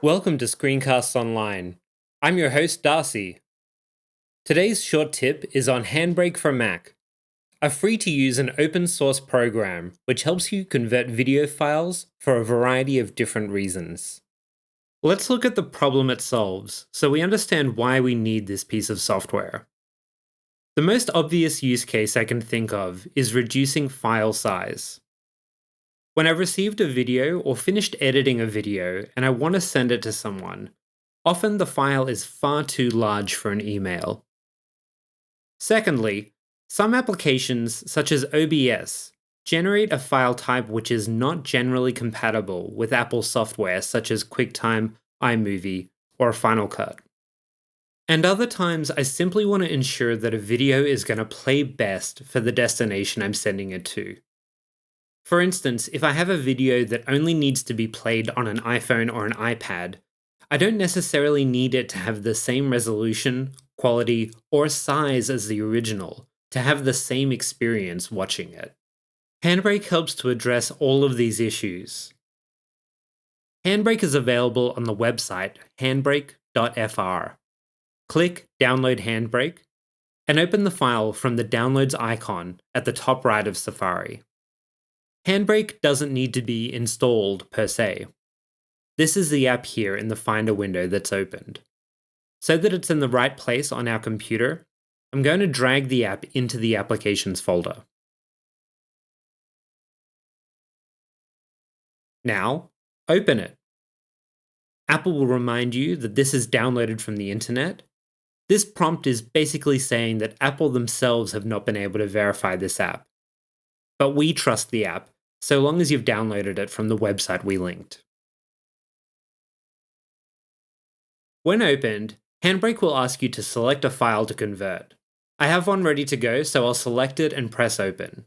Welcome to Screencasts Online. I'm your host, Darcy. Today's short tip is on Handbrake for Mac, a free-to-use and open-source program which helps you convert video files for a variety of different reasons. Let's look at the problem it solves so we understand why we need this piece of software. The most obvious use case I can think of is reducing file size. When I've received a video or finished editing a video and I want to send it to someone, often the file is far too large for an email. Secondly, some applications, such as OBS, generate a file type which is not generally compatible with Apple software such as QuickTime, iMovie, or Final Cut. And other times I simply want to ensure that a video is going to play best for the destination I'm sending it to. For instance, if I have a video that only needs to be played on an iPhone or an iPad, I don't necessarily need it to have the same resolution, quality, or size as the original to have the same experience watching it. Handbrake helps to address all of these issues. Handbrake is available on the website handbrake.fr. Click Download Handbrake and open the file from the Downloads icon at the top right of Safari. Handbrake doesn't need to be installed per se. This is the app here in the Finder window that's opened. So that it's in the right place on our computer, I'm going to drag the app into the Applications folder. Now, open it. Apple will remind you that this is downloaded from the internet. This prompt is basically saying that Apple themselves have not been able to verify this app. But we trust the app, so long as you've downloaded it from the website we linked. When opened, Handbrake will ask you to select a file to convert. I have one ready to go, so I'll select it and press open.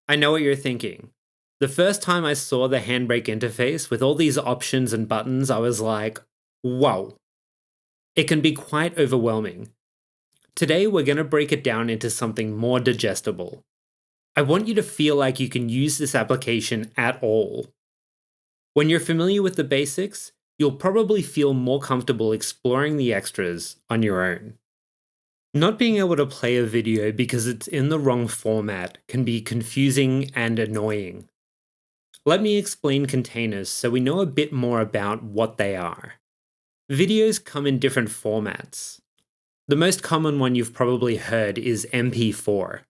I know what you're thinking. The first time I saw the Handbrake interface with all these options and buttons, I was like, whoa. It can be quite overwhelming. Today, we're going to break it down into something more digestible. I want you to feel like you can use this application at all. When you're familiar with the basics, you'll probably feel more comfortable exploring the extras on your own. Not being able to play a video because it's in the wrong format can be confusing and annoying. Let me explain containers so we know a bit more about what they are. Videos come in different formats. The most common one you've probably heard is MP4.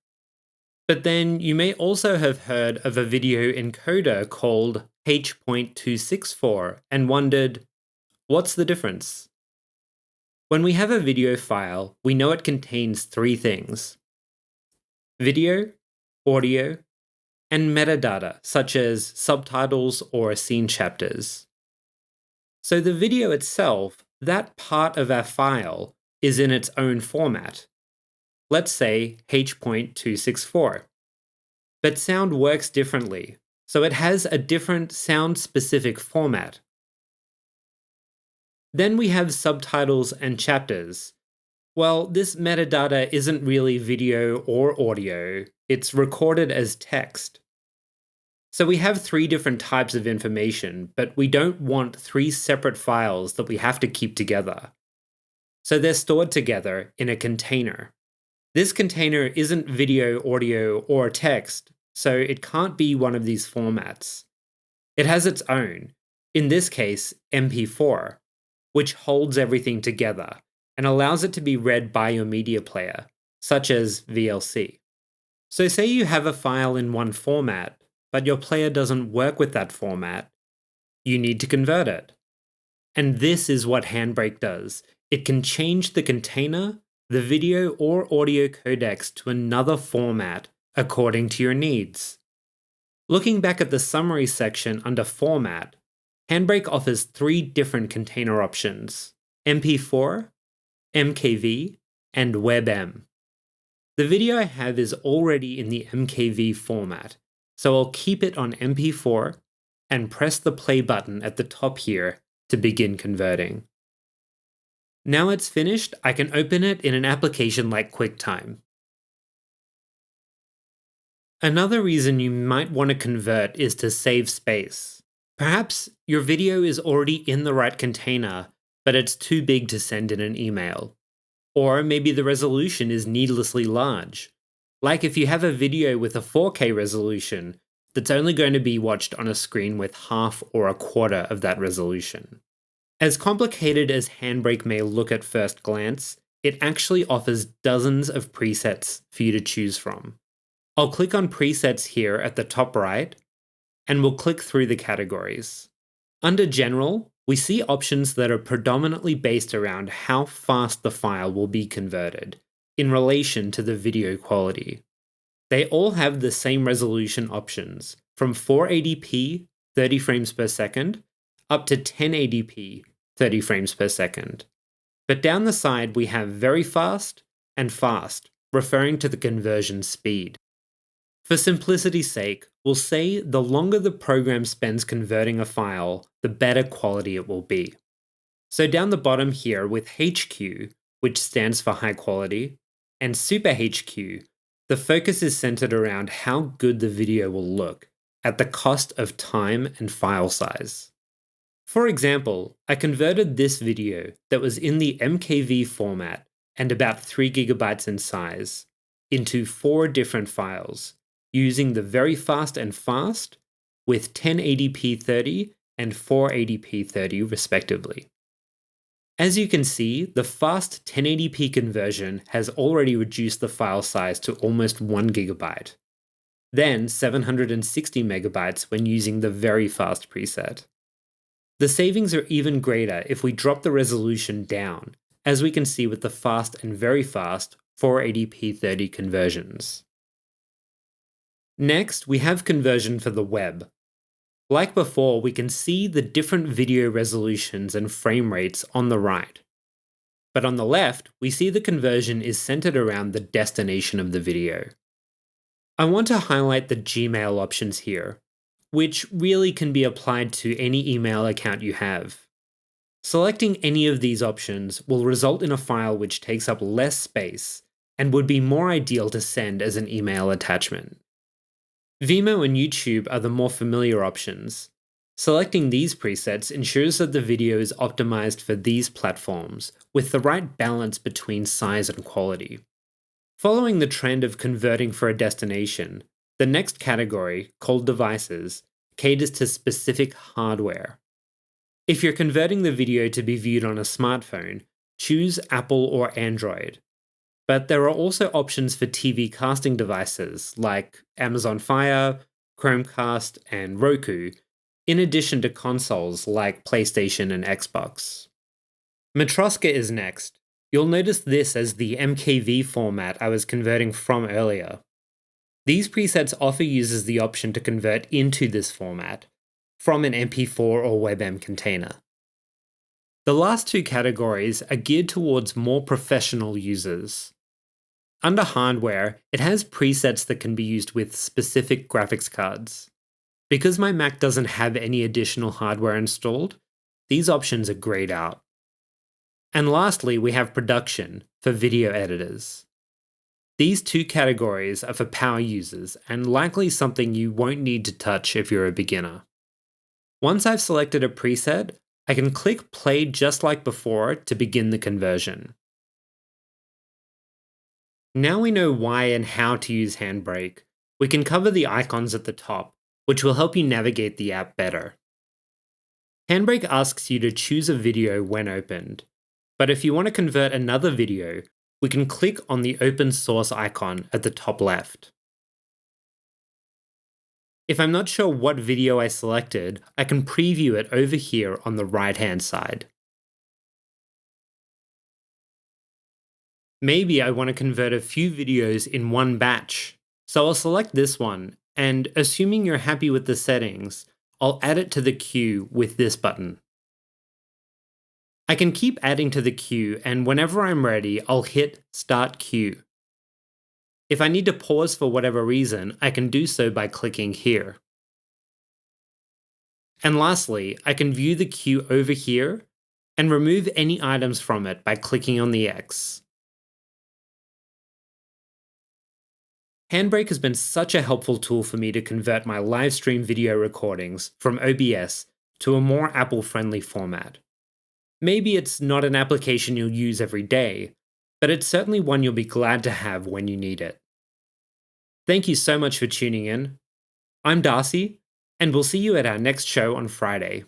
But then you may also have heard of a video encoder called H.264 and wondered, what's the difference? When we have a video file, we know it contains three things: video, audio, and metadata such as subtitles or scene chapters. So the video itself, that part of our file, is in its own format. Let's say H.264. But sound works differently, so it has a different sound-specific format. Then we have subtitles and chapters. Well, this metadata isn't really video or audio, it's recorded as text. So we have three different types of information, but we don't want three separate files that we have to keep together. So they're stored together in a container. This container isn't video, audio, or text, so it can't be one of these formats. It has its own, in this case, MP4, which holds everything together and allows it to be read by your media player, such as VLC. So say you have a file in one format, but your player doesn't work with that format. You need to convert it. And this is what Handbrake does. It can change the container, the video or audio codecs to another format according to your needs. Looking back at the summary section under Format, Handbrake offers three different container options: MP4, MKV, and WebM. The video I have is already in the MKV format, so I'll keep it on MP4 and press the play button at the top here to begin converting. Now it's finished, I can open it in an application like QuickTime. Another reason you might want to convert is to save space. Perhaps your video is already in the right container, but it's too big to send in an email. Or maybe the resolution is needlessly large. Like if you have a video with a 4K resolution that's only going to be watched on a screen with half or a quarter of that resolution. As complicated as Handbrake may look at first glance, it actually offers dozens of presets for you to choose from. I'll click on presets here at the top right, and we'll click through the categories. Under General, we see options that are predominantly based around how fast the file will be converted in relation to the video quality. They all have the same resolution options, from 480p 30 frames per second up to 1080p 30 frames per second. But down the side we have very fast and fast, referring to the conversion speed. For simplicity's sake, we'll say the longer the program spends converting a file, the better quality it will be. So down the bottom here with HQ, which stands for high quality, and Super HQ, the focus is centered around how good the video will look at the cost of time and file size. For example, I converted this video that was in the MKV format and about 3 GB in size into 4 different files, using the very fast and fast with 1080p 30 and 480p 30 respectively. As you can see, the fast 1080p conversion has already reduced the file size to almost 1 GB, then 760 megabytes when using the very fast preset. The savings are even greater if we drop the resolution down, as we can see with the fast and very fast 480p 30 conversions. Next, we have conversion for the web. Like before, we can see the different video resolutions and frame rates on the right. But on the left, we see the conversion is centered around the destination of the video. I want to highlight the Gmail options here, which really can be applied to any email account you have. Selecting any of these options will result in a file which takes up less space and would be more ideal to send as an email attachment. Vimeo and YouTube are the more familiar options. Selecting these presets ensures that the video is optimized for these platforms with the right balance between size and quality. Following the trend of converting for a destination, the next category, called Devices, caters to specific hardware. If you're converting the video to be viewed on a smartphone, choose Apple or Android. But there are also options for TV casting devices like Amazon Fire, Chromecast, and Roku, in addition to consoles like PlayStation and Xbox. Matroska is next. You'll notice this as the MKV format I was converting from earlier. These presets offer users the option to convert into this format from an MP4 or WebM container. The last two categories are geared towards more professional users. Under hardware, it has presets that can be used with specific graphics cards. Because my Mac doesn't have any additional hardware installed, these options are grayed out. And lastly, we have production for video editors. These two categories are for power users and likely something you won't need to touch if you're a beginner. Once I've selected a preset, I can click play just like before to begin the conversion. Now we know why and how to use Handbrake, we can cover the icons at the top, which will help you navigate the app better. Handbrake asks you to choose a video when opened, but if you want to convert another video, we can click on the open source icon at the top left. If I'm not sure what video I selected, I can preview it over here on the right-hand side. Maybe I want to convert a few videos in one batch, so I'll select this one, and assuming you're happy with the settings, I'll add it to the queue with this button. I can keep adding to the queue, and whenever I'm ready, I'll hit Start Queue. If I need to pause for whatever reason, I can do so by clicking here. And lastly, I can view the queue over here and remove any items from it by clicking on the X. Handbrake has been such a helpful tool for me to convert my live stream video recordings from OBS to a more Apple-friendly format. Maybe it's not an application you'll use every day, but it's certainly one you'll be glad to have when you need it. Thank you so much for tuning in. I'm Darcy, and we'll see you at our next show on Friday.